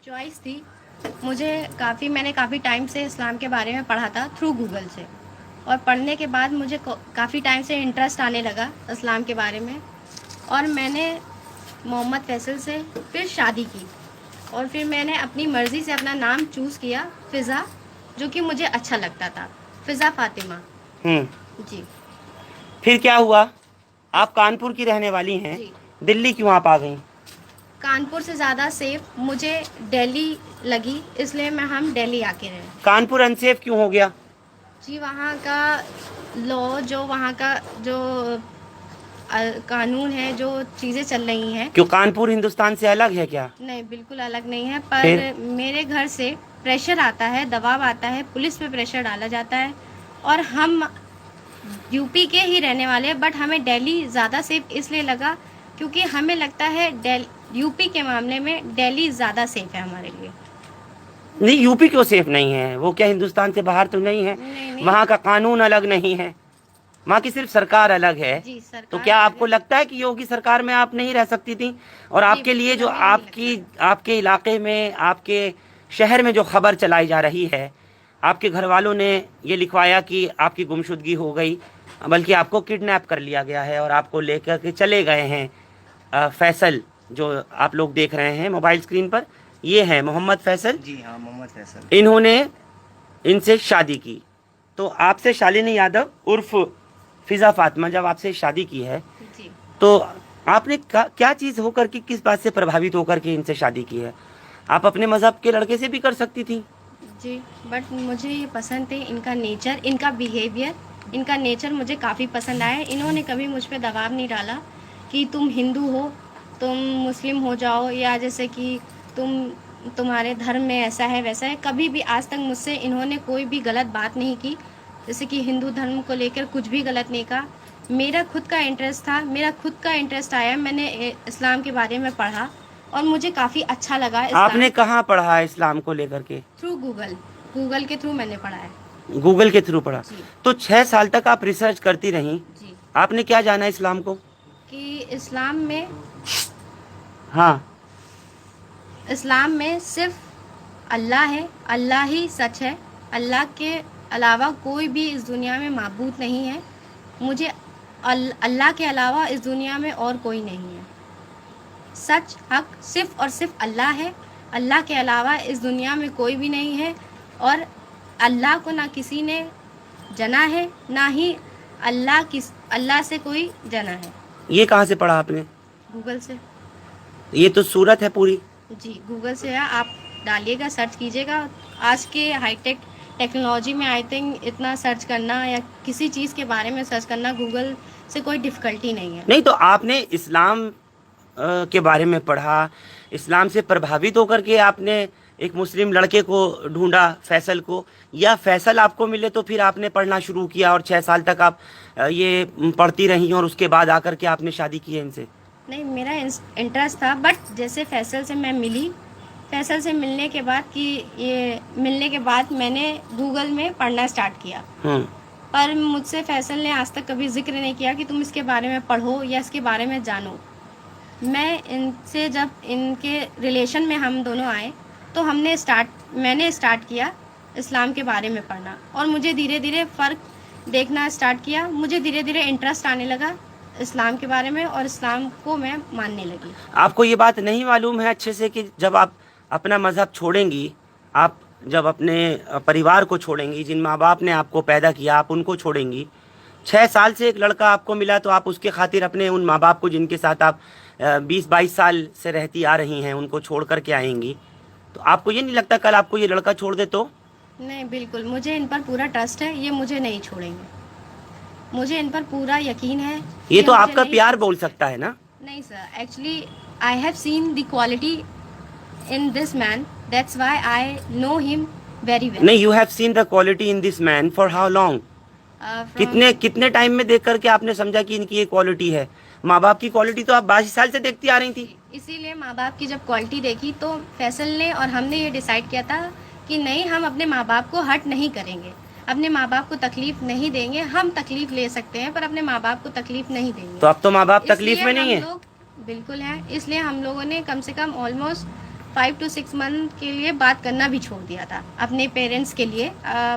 Choice थी। मैंने काफ़ी टाइम से इस्लाम के बारे में पढ़ा था थ्रू गूगल से, और पढ़ने के बाद मुझे काफ़ी टाइम से इंटरेस्ट आने लगा इस्लाम के बारे में, और मैंने मोहम्मद फैसल से फिर शादी की, और फिर मैंने अपनी मर्ज़ी से अपना नाम चूज़ किया फ़िज़ा, जो कि मुझे अच्छा लगता था, फ़िज़ा फ़ातिमा। जी। फिर क्या हुआ? आप कानपुर की रहने वाली हैं, जी। दिल्ली क्यों आप आ गई? कानपुर से ज़्यादा सेफ मुझे दिल्ली लगी, इसलिए हम दिल्ली आके रहे। कानपुर अनसेफ क्यों हो गया? जी, वहाँ का लॉ, जो वहाँ का जो कानून है, जो चीज़ें चल रही हैं। क्यों कानपुर हिंदुस्तान से अलग है क्या? नहीं, बिल्कुल अलग नहीं है, फिर? पर मेरे घर से प्रेशर आता है, दबाव आता है, पुलिस पे प्रेशर डाला जाता है, और हम यूपी के ही रहने वाले हैं, बट हमें दिल्ली ज़्यादा सेफ इसलिए लगा क्योंकि हमें लगता है यूपी के मामले में दिल्ली ज़्यादा सेफ है हमारे लिए। नहीं, यूपी क्यों सेफ नहीं है? वो क्या हिंदुस्तान से बाहर तो नहीं है? नहीं, नहीं। वहाँ का कानून अलग नहीं है, वहाँ की सिर्फ सरकार अलग है। जी, तो सरकार क्या अलग आपको है। लगता है कि योगी सरकार में आप नहीं रह सकती थी? और जी, आपके लिए बिल्कुल जो हमें नहीं लगता। आपके इलाके में, आपके शहर में जो खबर चलाई जा रही है, आपके घर वालों ने ये लिखवाया कि आपकी गुमशुदगी हो गई, बल्कि आपको किडनैप कर लिया गया है और आपको लेकर के चले गए हैं फैसल, जो आप लोग देख रहे हैं मोबाइल स्क्रीन पर, ये है मोहम्मद फैसल। जी हाँ, मोहम्मद फैसल। इन्होंने इनसे शादी की। तो आपसे शालिनी यादव उर्फ फिज़ा फातिमा जब आपसे शादी की है, जी। तो आपने क्या चीज़ होकर के, किस बात से प्रभावित होकर के इनसे शादी की है? आप अपने मज़हब के लड़के से भी कर सकती थी। जी, बट मुझे ये पसंद थे, इनका नेचर, इनका बिहेवियर, इनका नेचर मुझे काफ़ी पसंद आया। इन्होंने कभी मुझ पे दबाव नहीं डाला कि तुम हिंदू हो, तुम मुस्लिम हो जाओ, या जैसे कि तुम्हारे धर्म में ऐसा है वैसा है। कभी भी आज तक मुझसे इन्होंने कोई भी गलत बात नहीं की, जैसे कि हिंदू धर्म को लेकर कुछ भी गलत नहीं कहा। मेरा खुद का इंटरेस्ट था, मेरा खुद का इंटरेस्ट आया, मैंने इस्लाम के बारे में पढ़ा, और मुझे काफ़ी अच्छा लगा इस्लाम। आपने कहाँ पढ़ा है इस्लाम को लेकर के? थ्रू गूगल के थ्रू मैंने पढ़ा है। गूगल के थ्रू पढ़ा। जी। तो 6 साल तक आप रिसर्च करती रहीं, जी। आपने क्या जाना इस्लाम को? कि हाँ। इस्लाम में सिर्फ अल्लाह है, अल्लाह ही सच है, अल्लाह के अलावा कोई भी इस दुनिया में माबूद नहीं है। मुझे अल्लाह के अलावा इस दुनिया में और कोई नहीं है। सच हक सिर्फ और सिर्फ अल्लाह है, अल्लाह के अलावा इस दुनिया में कोई भी नहीं है, और अल्लाह को ना किसी ने जना है, ना ही अल्लाह से कोई जना है। ये कहाँ से पढ़ा आपने? गूगल से। ये तो सूरत है पूरी। जी, गूगल से है, आप डालिएगा, सर्च कीजिएगा। आज के हाईटेक टेक्नोलॉजी में आई थिंक इतना सर्च करना या किसी चीज़ के बारे में सर्च करना गूगल से कोई डिफ़िकल्टी नहीं है। नहीं, तो आपने इस्लाम के बारे में पढ़ा, इस्लाम से प्रभावित होकर के आपने एक मुस्लिम लड़के को ढूंढा, फैसल को, या फैसल आपको मिले तो फिर आपने पढ़ना शुरू किया और 6 साल तक आप ये पढ़ती रही और उसके बाद आकर के आपने शादी की है इनसे? नहीं, मेरा इंटरेस्ट था, बट जैसे फैसल से मैं मिली, फैसल से मिलने के बाद मैंने गूगल में पढ़ना स्टार्ट किया। पर मुझसे फैसल ने आज तक कभी जिक्र नहीं किया कि तुम इसके बारे में पढ़ो या इसके बारे में जानो। जब इनके रिलेशन में हम दोनों आए, तो मैंने स्टार्ट किया इस्लाम के बारे में पढ़ना, और मुझे धीरे धीरे फ़र्क देखना स्टार्ट किया। मुझे धीरे धीरे इंटरेस्ट आने लगा इस्लाम के बारे में, और इस्लाम को मैं मानने लगी। आपको ये बात नहीं मालूम है अच्छे से कि जब आप अपना मज़हब छोड़ेंगी, आप जब अपने परिवार को छोड़ेंगी, जिन माँ बाप ने आपको पैदा किया, आप उनको छोड़ेंगी, 6 साल से एक लड़का आपको मिला तो आप उसके खातिर अपने उन माँ बाप को, जिनके साथ आप 20-22 साल से रहती आ रही हैं, उनको छोड़ करके आएंगी, तो आपको ये नहीं लगता कल आपको ये लड़का छोड़ दे तो? नहीं, बिल्कुल, मुझे इन पर पूरा ट्रस्ट है, ये मुझे नहीं छोड़ेंगे, मुझे इन पर पूरा यकीन है। ये तो आपका प्यार बोल सकता है ना? नहीं sir, actually I have seen the quality in this man, that's why I know him very well. नहीं, you have seen the quality in this man for how long? कितने टाइम में देख करके आपने समझा कि इनकी ये क्वालिटी है? माँ बाप की क्वालिटी तो आप 22 साल से देखती आ रही थी। इसीलिए माँ बाप की जब क्वालिटी देखी, तो फैसल ने और हमने ये डिसाइड किया था कि नहीं, हम अपने माँ बाप को हर्ट नहीं करेंगे, अपने माँ बाप को तकलीफ नहीं देंगे। हम तकलीफ ले सकते हैं पर अपने माँ बाप को तकलीफ नहीं देंगे। तो अब तो माँ बाप तकलीफ में नहीं है। बिल्कुल है, इसलिए हम लोगों ने कम से कम ऑलमोस्ट 5 to 6 मंथ के लिए बात करना भी छोड़ दिया था अपने पेरेंट्स के लिए।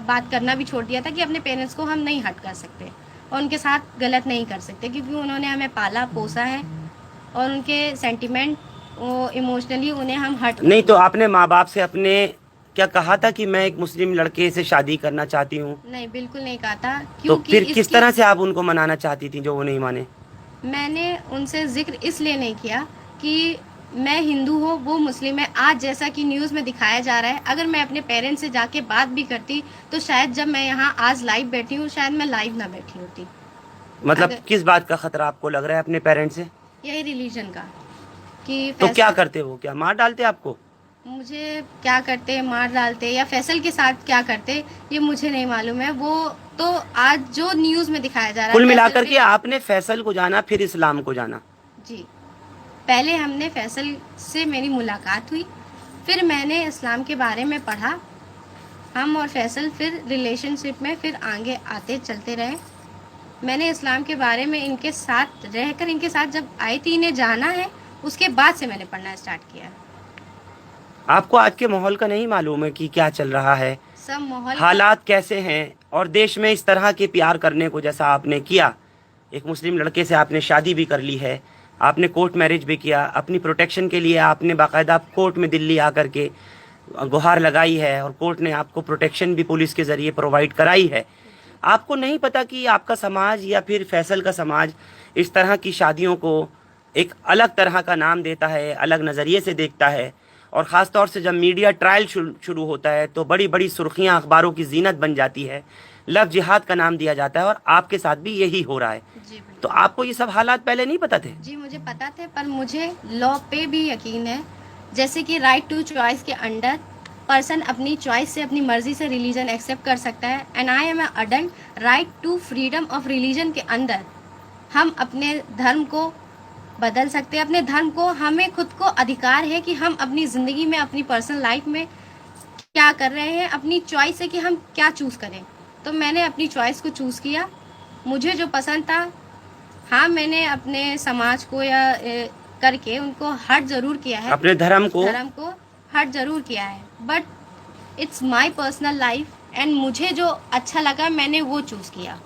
बात करना भी छोड़ दिया था कि अपने पेरेंट्स को हम नहीं हर्ट कर सकते और उनके साथ गलत नहीं कर सकते, क्योंकि उन्होंने हमें पाला पोसा है और उनके सेंटिमेंट वो इमोशनली उन्हें हम हर्ट नहीं तो आपने माँ बाप से अपने क्या कहा था कि मैं एक मुस्लिम लड़के से शादी करना चाहती हूँ? नहीं, बिल्कुल नहीं कहा था। तो क्योंकि फिर किस तरह से आप उनको मनाना चाहती थी जो वो नहीं माने? मैंने उनसे जिक्र इसलिए नहीं किया कि मैं हिंदू हूँ, वो मुस्लिम है। आज जैसा कि न्यूज़ में दिखाया जा रहा है, अगर मैं अपने पेरेंट्स से जाके बात भी करती तो शायद जब मैं यहाँ आज लाइव बैठी हूँ, शायद मैं लाइव ना बैठी होती। मतलब किस बात का खतरा आपको लग रहा है अपने पेरेंट्स से? यही रिलीजन का कि तो क्या करते वो, क्या मार डालते आपको? मुझे क्या करते, मार डालते या फैसल के साथ क्या करते ये मुझे नहीं मालूम है। वो तो आज जो न्यूज़ में दिखाया जा रहा है, कुल मिलाकर फैसल के आपने फैसल को जाना फिर इस्लाम को जाना। जी, पहले हमने फैसल से मेरी मुलाकात हुई, फिर मैंने इस्लाम के बारे में पढ़ा। हम और फैसल फिर रिलेशनशिप में फिर आगे आते चलते रहे। मैंने इस्लाम के बारे में इनके साथ रहकर, इनके साथ जब आई थी, इन्हें जाना है, उसके बाद से मैंने पढ़ना स्टार्ट किया। आपको आज के माहौल का नहीं मालूम है कि क्या चल रहा है, सब माहौल हालात कैसे हैं, और देश में इस तरह के प्यार करने को जैसा आपने किया, एक मुस्लिम लड़के से आपने शादी भी कर ली है, आपने कोर्ट मैरिज भी किया, अपनी प्रोटेक्शन के लिए आपने बाकायदा कोर्ट में दिल्ली आकर के गुहार लगाई है और कोर्ट ने आपको प्रोटेक्शन भी पुलिस के ज़रिए प्रोवाइड कराई है। आपको नहीं पता कि आपका समाज या फिर फैसल का समाज इस तरह की शादियों को एक अलग तरह का नाम देता है, अलग नज़रिए से देखता है, और ख़ास तौर से जब मीडिया ट्रायल शुरू होता है तो बड़ी बड़ी सुर्खियां अखबारों की जीनत बन जाती है, लव जिहाद का नाम दिया जाता है, और आपके साथ भी यही हो रहा है। जी तो आपको ये सब हालात पहले नहीं पता थे? जी, मुझे पता थे, पर मुझे लॉ पे भी यकीन है। जैसे कि राइट टू चॉइस के अंडर पर्सन अपनी चॉइस से, अपनी मर्जी से रिलीजन एक्सेप्ट कर सकता है। And I am adult right to freedom of religion के अंदर हम अपने धर्म को बदल सकते हैं। अपने धर्म को, हमें खुद को अधिकार है कि हम अपनी ज़िंदगी में, अपनी पर्सनल लाइफ में क्या कर रहे हैं, अपनी चॉइस है कि हम क्या चूज़ करें। तो मैंने अपनी चॉइस को चूज़ किया, मुझे जो पसंद था। हाँ, मैंने अपने समाज को या करके उनको हर्ट ज़रूर किया है, अपने धर्म को हर्ट ज़रूर किया है, but it's my personal life and मुझे जो अच्छा लगा मैंने वो चूज़ किया।